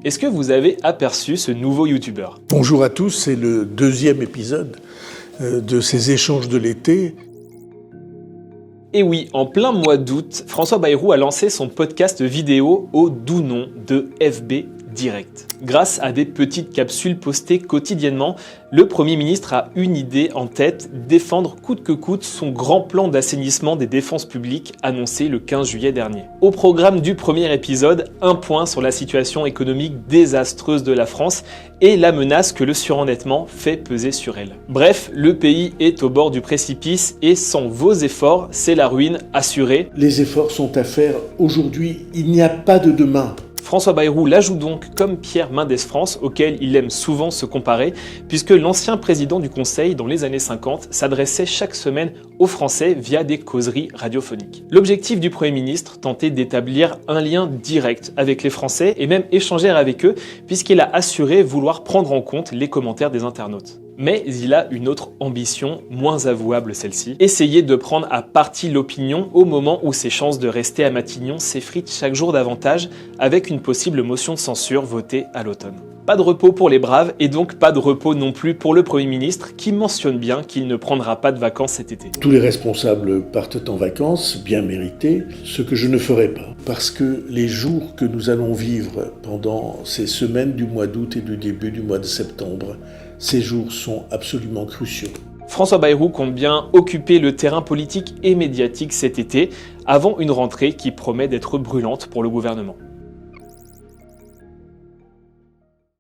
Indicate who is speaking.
Speaker 1: Est-ce que vous avez aperçu ce nouveau youtubeur ?
Speaker 2: Bonjour à tous, c'est le deuxième épisode de ces échanges de l'été.
Speaker 1: Et oui, en plein mois d'août, François Bayrou a lancé son podcast vidéo au doux nom de FB Direct. Grâce à des petites capsules postées quotidiennement, le Premier ministre a une idée en tête, défendre coûte que coûte son grand plan d'assainissement des dépenses publiques annoncé le 15 juillet dernier. Au programme du premier épisode, un point sur la situation économique désastreuse de la France et la menace que le surendettement fait peser sur elle. Bref, le pays est au bord du précipice et sans vos efforts, c'est la ruine assurée.
Speaker 2: Les efforts sont à faire aujourd'hui, il n'y a pas de demain.
Speaker 1: François Bayrou la joue donc comme Pierre Mendès France, auquel il aime souvent se comparer, puisque l'ancien président du Conseil dans les années 50 s'adressait chaque semaine aux Français via des causeries radiophoniques. L'objectif du Premier ministre tentait d'établir un lien direct avec les Français et même échanger avec eux, puisqu'il a assuré vouloir prendre en compte les commentaires des internautes. Mais il a une autre ambition, moins avouable celle-ci, essayer de prendre à partie l'opinion au moment où ses chances de rester à Matignon s'effritent chaque jour davantage avec une possible motion de censure votée à l'automne. Pas de repos pour les braves et donc pas de repos non plus pour le Premier ministre qui mentionne bien qu'il ne prendra pas de vacances cet été.
Speaker 2: Tous les responsables partent en vacances, bien méritées, ce que je ne ferai pas. Parce que les jours que nous allons vivre pendant ces semaines du mois d'août et du début du mois de septembre, ces jours sont absolument cruciaux.
Speaker 1: François Bayrou compte bien occuper le terrain politique et médiatique cet été, avant une rentrée qui promet d'être brûlante pour le gouvernement.